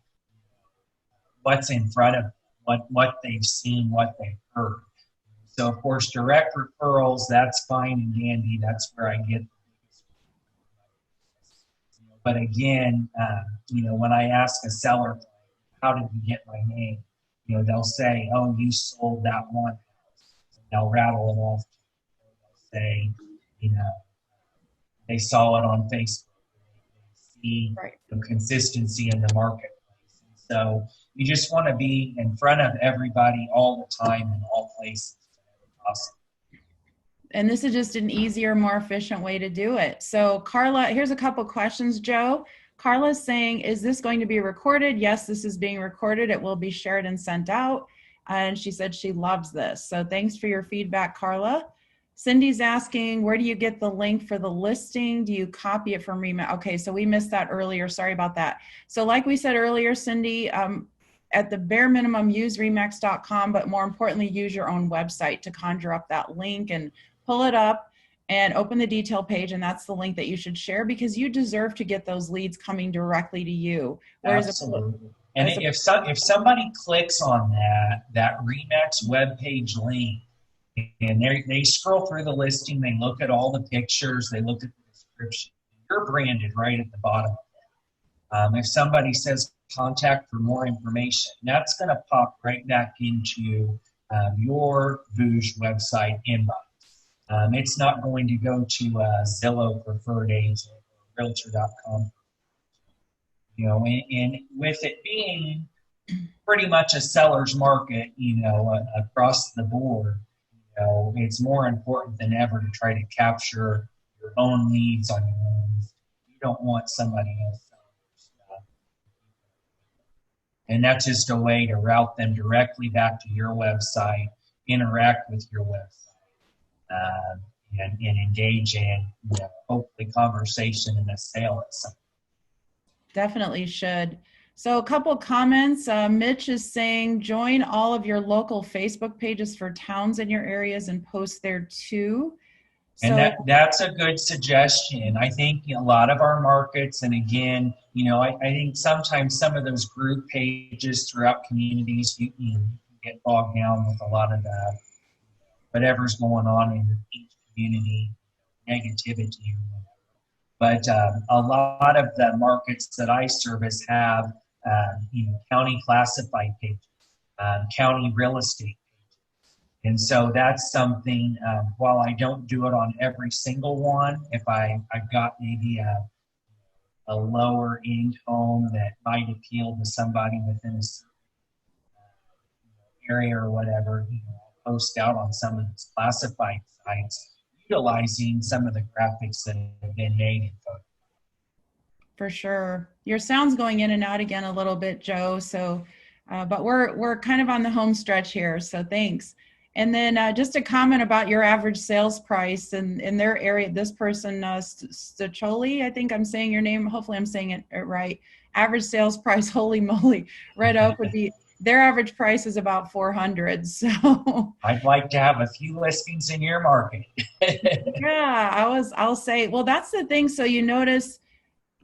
what's in front of them, what they've seen, what they've heard. So, of course, direct referrals, that's fine and dandy. That's where I get. But again, when I ask a seller, how did you get my name? They'll say, oh, you sold that one house. They'll rattle it off. They'll say, they saw it on Facebook. They see the consistency in the marketplace. So you just want to be in front of everybody all the time in all places. Awesome. And this is just an easier, more efficient way to do it. So Carla, here's a couple questions, Joe. Carla's saying, is this going to be recorded? Yes, this is being recorded. It will be shared and sent out. And she said she loves this. So thanks for your feedback, Carla. Cindy's asking, where do you get the link for the listing? Do you copy it from Remax? Okay, so we missed that earlier. Sorry about that. So like we said earlier, Cindy, at the bare minimum, use remax.com, but more importantly, use your own website to conjure up that link and pull it up and open the detail page. And that's the link that you should share, because you deserve to get those leads coming directly to you. Whereas absolutely. And if somebody clicks on that Remax webpage link, and they scroll through the listing, they look at all the pictures, they look at the description, you're branded right at the bottom. If somebody says contact for more information, that's going to pop right back into your VOOJ website inbox. It's not going to go to Zillow preferred agent or Realtor.com. And with it being pretty much a seller's market, across the board, it's more important than ever to try to capture your own leads on your own. You don't want somebody else selling your stuff. And that's just a way to route them directly back to your website, interact with your website, and engage in hopefully conversation and a sale at some point. Definitely should. So a couple comments. Mitch is saying, join all of your local Facebook pages for towns in your areas and post there too. So, and that's a good suggestion. I think a lot of our markets, and again, I think sometimes some of those group pages throughout communities, you get bogged down with a lot of the whatever's going on in each community, negativity or whatever. But a lot of the markets that I service have county classified pages, county real estate pages. And so that's something, while I don't do it on every single one, if I've got maybe a lower end home that might appeal to somebody within a certain area or whatever, I'll post out on some of these classified sites utilizing some of the graphics that have been made in Photofy. For sure. Your sound's going in and out again a little bit, Joe. So But we're kind of on the home stretch here, so thanks. And then just a comment about your average sales price in their area. This person, Stacholi, I think I'm saying your name. Hopefully I'm saying it right. Average sales price, holy moly, Red Oak would be, their average price is about 400. So I'd like to have a few listings in your market. yeah, I'll say, well, that's the thing. So you notice,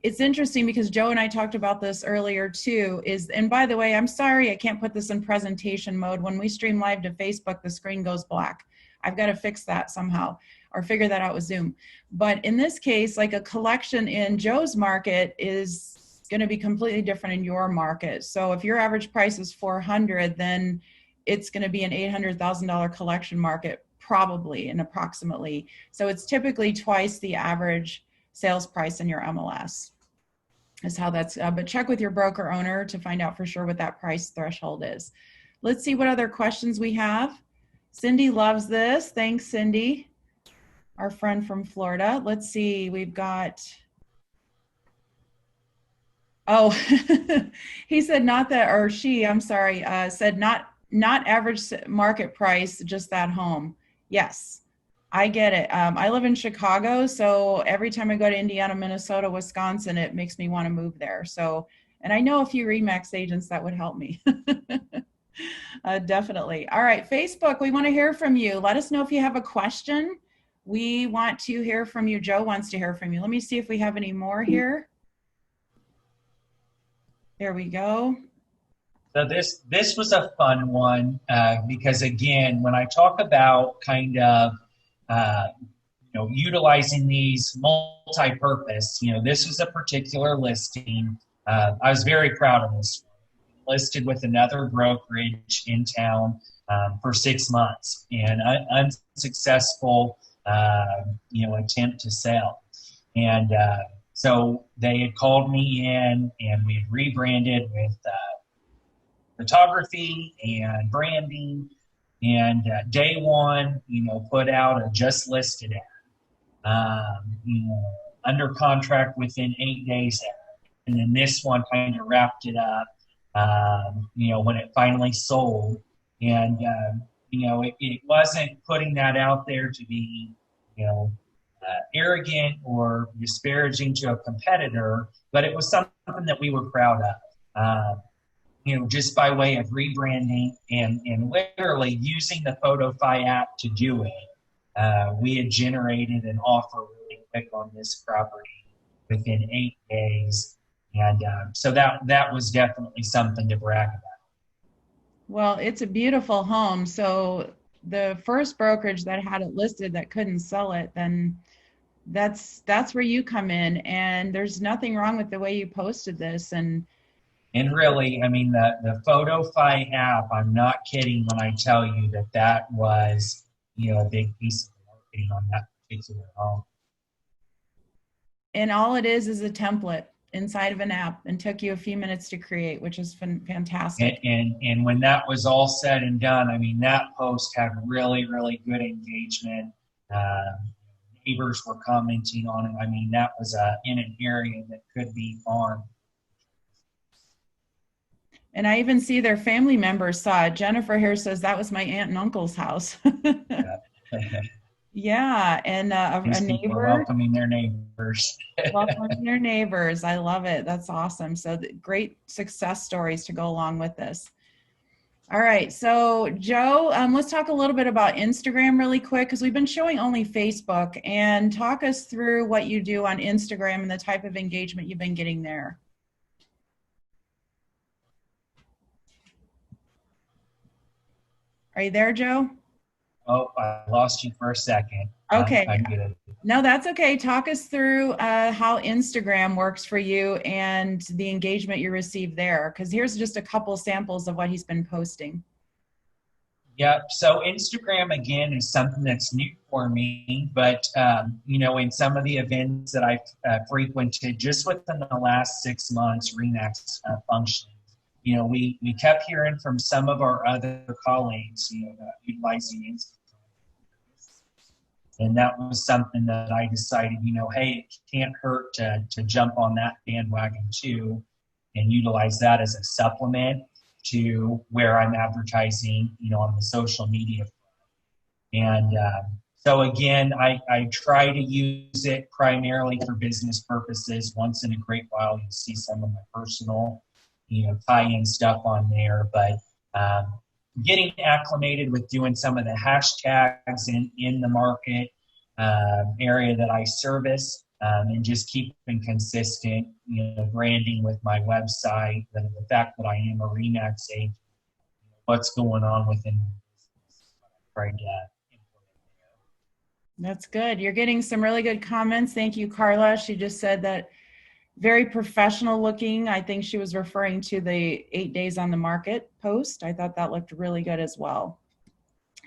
it's interesting because Joe and I talked about this earlier too, and by the way, I'm sorry I can't put this in presentation mode. When we stream live to Facebook, the screen goes black. I've got to fix that somehow or figure that out with Zoom. But in this case, like a collection in Joe's market is going to be completely different in your market. So if your average price is 400, then it's going to be an $800,000 collection market, probably and approximately. So it's typically twice the average sales price in your MLS is how that's, but check with your broker owner to find out for sure what that price threshold is. Let's see what other questions we have. Cindy loves this. Thanks, Cindy, our friend from Florida. Let's see, we've got, oh, he said not that, or she, I'm sorry, said not average market price, just that home. Yes. I get it. I live in Chicago, so every time I go to Indiana, Minnesota, Wisconsin, it makes me want to move there. So, and I know a few Remax agents that would help me. Definitely. All right, Facebook, we want to hear from you. Let us know if you have a question. We want to hear from you. Joe wants to hear from you. Let me see if we have any more here. There we go. So this was a fun one because, again, when I talk about kind of utilizing these multi-purpose, this was a particular listing. I was very proud of this one. Listed with another brokerage in town for 6 months and unsuccessful, attempt to sell. And so they had called me in and we had rebranded with photography and branding. And day one, put out a just listed ad, under contract within 8 days. And then this one kind of wrapped it up, when it finally sold. And, it wasn't putting that out there to be, arrogant or disparaging to a competitor, but it was something that we were proud of. Just by way of rebranding and literally using the Photofy app to do it, we had generated an offer really quick on this property within 8 days. And so that was definitely something to brag about. Well, it's a beautiful home. So the first brokerage that had it listed that couldn't sell it, then that's where you come in. And there's nothing wrong with the way you posted this. And really, I mean, the Photofy app, I'm not kidding when I tell you that was, a big piece of marketing on that particular home. And all it is a template inside of an app and took you a few minutes to create, which is fantastic. And when that was all said and done, I mean, that post had really, really good engagement. Neighbors were commenting on it. I mean, that was in an area that could be farmed. And I even see their family members saw it. Jennifer here says that was my aunt and uncle's house. Yeah, and a neighbor welcoming their neighbors. welcoming their neighbors. I love it. That's awesome. So great success stories to go along with this. All right, so Joe, let's talk a little bit about Instagram really quick because we've been showing only Facebook, and talk us through what you do on Instagram and the type of engagement you've been getting there. Are you there, Joe? Oh, I lost you for a second. Okay. I'm good. No, that's okay. Talk us through how Instagram works for you and the engagement you receive there, because here's just a couple samples of what he's been posting. Yeah, so Instagram, again, is something that's new for me, but, in some of the events that I've frequented just within the last 6 months, Remax functioning, we kept hearing from some of our other colleagues, utilizing Instagram. And that was something that I decided, hey, it can't hurt to jump on that bandwagon too and utilize that as a supplement to where I'm advertising, on the social media. And so again, I try to use it primarily for business purposes. Once in a great while, you'll see some of my personal, tie-in stuff on there. But getting acclimated with doing some of the hashtags in the market area that I service, and just keeping consistent, branding with my website, the fact that I am a Remax agent, what's going on within my business, trying to implement there. That's good. You're getting some really good comments. Thank you, Carla. She just said that very professional looking. I think she was referring to the 8 days on the market post. I thought that looked really good as well.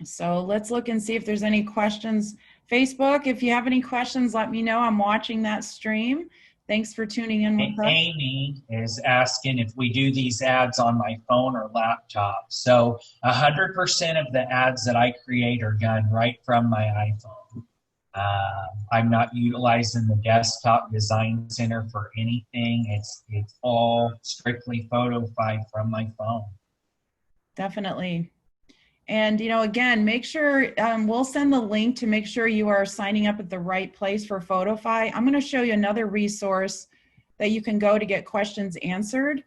So let's look and see if there's any questions. Facebook, if you have any questions, let me know. I'm watching that stream. Thanks for tuning in with us. Amy is asking if we do these ads on my phone or laptop. So 100% of the ads that I create are done right from my iPhone. I'm not utilizing the desktop design center for anything. It's all strictly Photofy from my phone. Definitely. And, again, make sure, we'll send the link to make sure you are signing up at the right place for Photofy. I'm going to show you another resource that you can go to get questions answered.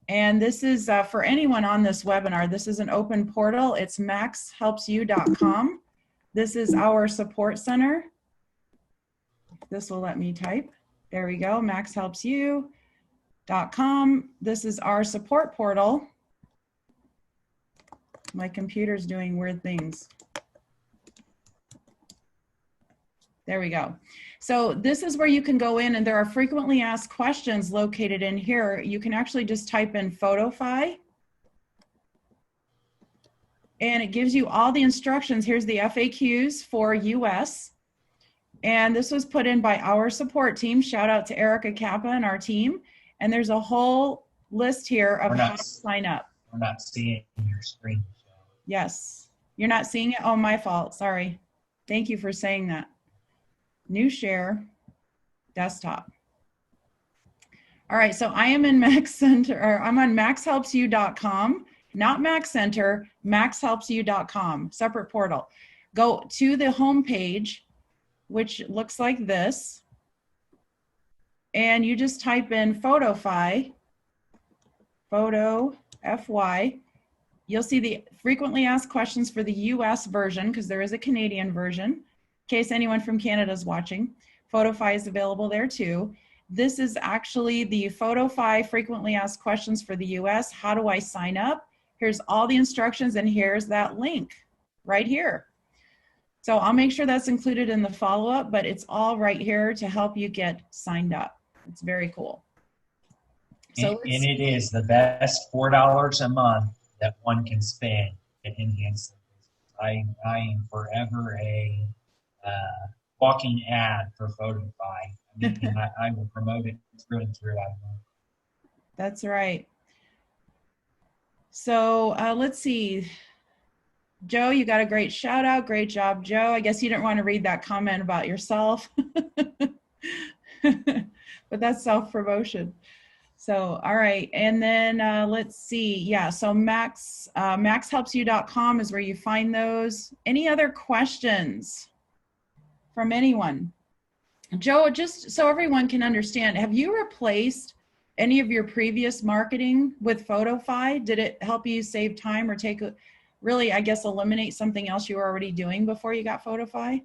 And this is for anyone on this webinar. This is an open portal. It's maxhelpsyou.com. This is our support center. This will let me type. There we go, maxhelpsyou.com. This is our support portal. My computer's doing weird things. There we go. So this is where you can go in, and there are frequently asked questions located in here. You can actually just type in Photofy, and it gives you all the instructions. Here's the FAQs for US. And this was put in by our support team. Shout out to Erica Kappa and our team. And there's a whole list here of how to sign up. We're not seeing your screen. Yes. You're not seeing it? Oh, my fault. Sorry. Thank you for saying that. New share, desktop. All right, so I am in Max Center, or I'm on maxhelpsyou.com, not Max Center, maxhelpsyou.com, separate portal. Go to the home page, which looks like this, and you just type in Photofy, Photofy. You'll see the frequently asked questions for the US version, because there is a Canadian version, in case anyone from Canada is watching. Photofy is available there too. This is actually the Photofy frequently asked questions for the US. How do I sign up? Here's all the instructions, and here's that link right here. So I'll make sure that's included in the follow-up, but it's all right here to help you get signed up. It's very cool. So and it is the best $4 a month that one can spend to enhance the business. I am forever a walking ad for Photofy. I will promote it through and through. That's right. So let's see. Joe, you got a great shout out. Great job, Joe. I guess you didn't want to read that comment about yourself, but that's self-promotion. So, all right. And then let's see. Yeah. So maxhelpsyou.com is where you find those. Any other questions from anyone? Joe, just so everyone can understand, have you replaced any of your previous marketing with Photofy? Did it help you save time or really, I guess, eliminate something else you were already doing before you got Photofy?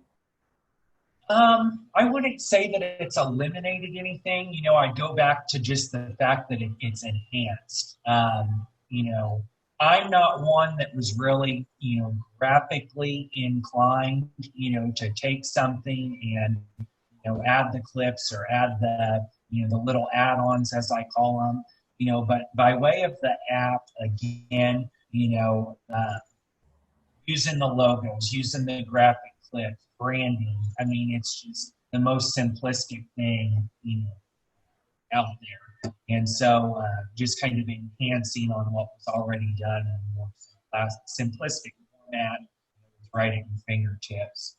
I wouldn't say that it's eliminated anything. I go back to just the fact that it's enhanced. I'm not one that was really, graphically inclined, to take something and, add the clips or add the, the little add-ons, as I call them, but by way of the app, again, using the logos, using the graphic clips, branding. I mean, it's just the most simplistic thing, out there. And so just kind of enhancing on what was already done in a more simplistic format, right at your fingertips.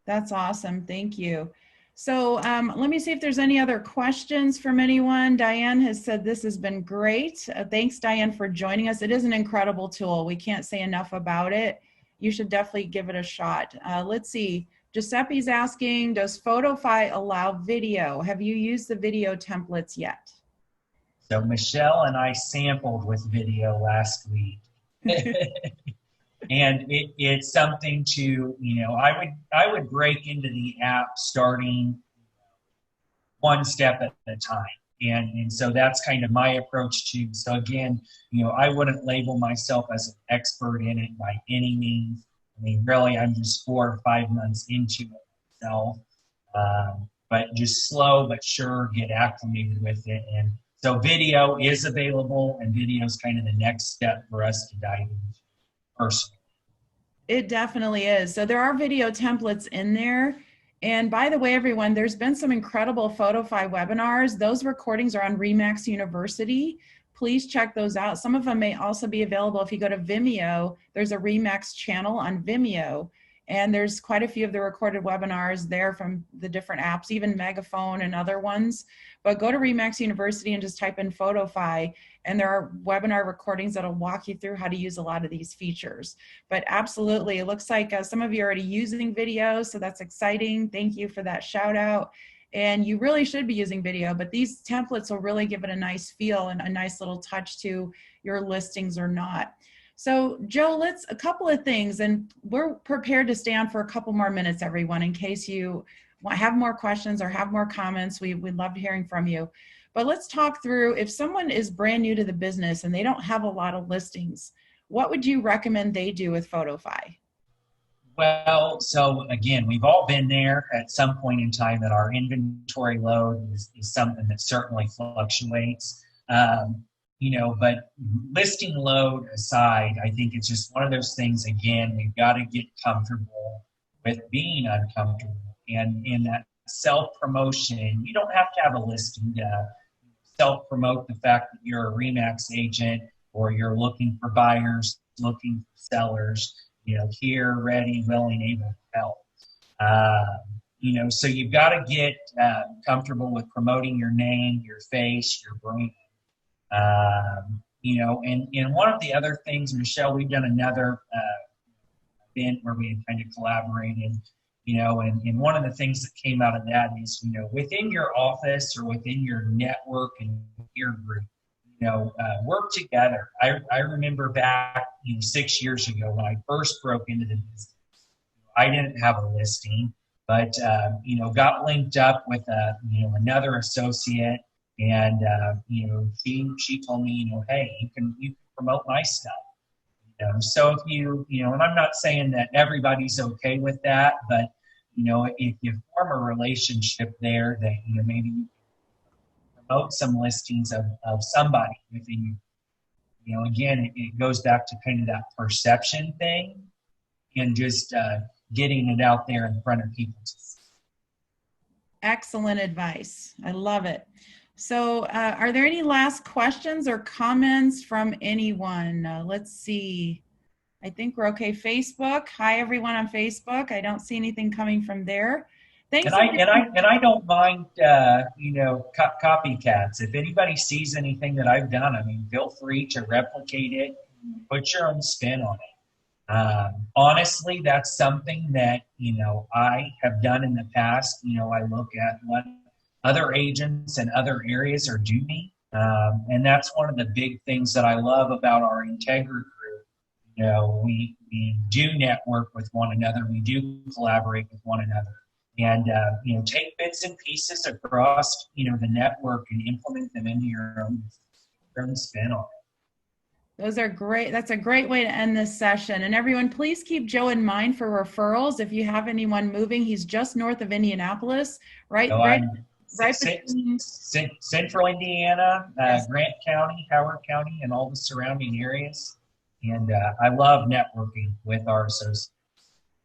That's awesome. Thank you. So let me see if there's any other questions from anyone. Diane has said this has been great. Thanks, Diane, for joining us. It is an incredible tool. We can't say enough about it. You should definitely give it a shot. Let's see. Giuseppe's asking, does Photofy allow video? Have you used the video templates yet? So Michelle and I sampled with video last week. And it's something to, I would break into the app starting one step at a time. And so that's kind of my approach to, so again, I wouldn't label myself as an expert in it by any means. I mean, really, I'm just 4 or 5 months into it myself. But just slow but sure, get acclimated with it. And so video is available, and video is kind of the next step for us to dive into personally. It definitely is. So there are video templates in there. And by the way, everyone, there's been some incredible Photofy webinars. Those recordings are on Remax University. Please check those out. Some of them may also be available if you go to Vimeo. There's a Remax channel on Vimeo. And there's quite a few of the recorded webinars there from the different apps, even Megaphone and other ones. But go to Remax University and just type in Photofy, and there are webinar recordings that'll walk you through how to use a lot of these features. But absolutely, it looks like some of you are already using video, so that's exciting. Thank you for that shout out. And you really should be using video, but these templates will really give it a nice feel and a nice little touch to your listings or not. So Joe, a couple of things, and we're prepared to stay on for a couple more minutes, everyone, in case you have more questions or have more comments. We'd love hearing from you. But let's talk through, if someone is brand new to the business and they don't have a lot of listings, what would you recommend they do with Photofy? Well, so again, we've all been there at some point in time that our inventory load is something that certainly fluctuates. But listing load aside, I think it's just one of those things, again, we've got to get comfortable with being uncomfortable. And in that self-promotion, you don't have to have a listing to self-promote the fact that you're a Remax agent or you're looking for buyers, looking for sellers, here, ready, willing, able to help. So you've got to get comfortable with promoting your name, your face, your brand. And one of the other things, Michelle, we've done another event where we had kind of collaborated, and one of the things that came out of that is, within your office or within your network and your group, work together. I remember back 6 years ago when I first broke into the business, I didn't have a listing, but got linked up with another associate. And, she told me, hey, you can promote my stuff. So if and I'm not saying that everybody's okay with that, but, if you form a relationship there that, maybe you promote some listings of somebody within you, again, it goes back to kind of that perception thing and just getting it out there in front of people. Excellent advice. I love it. So are there any last questions or comments from anyone? Let's see. I think we're okay. Facebook. Hi, everyone on Facebook. I don't see anything coming from there. Thanks. And I don't mind, copycats. If anybody sees anything that I've done, I mean, feel free to replicate it, put your own spin on it. Honestly, that's something that, I have done in the past. I look at what other agents and other areas are doing. And that's one of the big things that I love about our INTEGRA group. We do network with one another. We do collaborate with one another. And, take bits and pieces across, the network and implement them into your own spin on it. Those are great. That's a great way to end this session. And everyone, please keep Joe in mind for referrals. If you have anyone moving, he's just north of Indianapolis, right? Central Indiana, yes. Grant County, Howard County, and all the surrounding areas. And I love networking with our associates.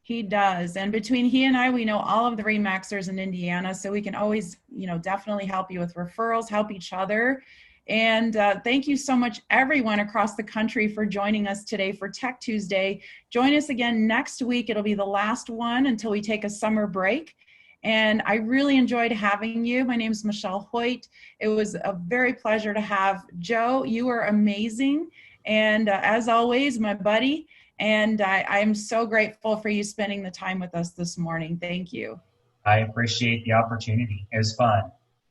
He does. And between he and I, we know all of the Remaxers in Indiana, so we can always, definitely help you with referrals, help each other. And thank you so much, everyone across the country, for joining us today for Tech Tuesday. Join us again next week. It'll be the last one until we take a summer break. And I really enjoyed having you. My name is Michelle Hoyt. It was a very pleasure to have Joe. You were amazing. And as always, my buddy. And I'm so grateful for you spending the time with us this morning. Thank you. I appreciate the opportunity. It was fun.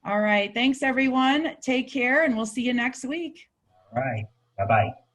All right. Thanks, everyone. Take care, and we'll see you next week. All right. Bye-bye.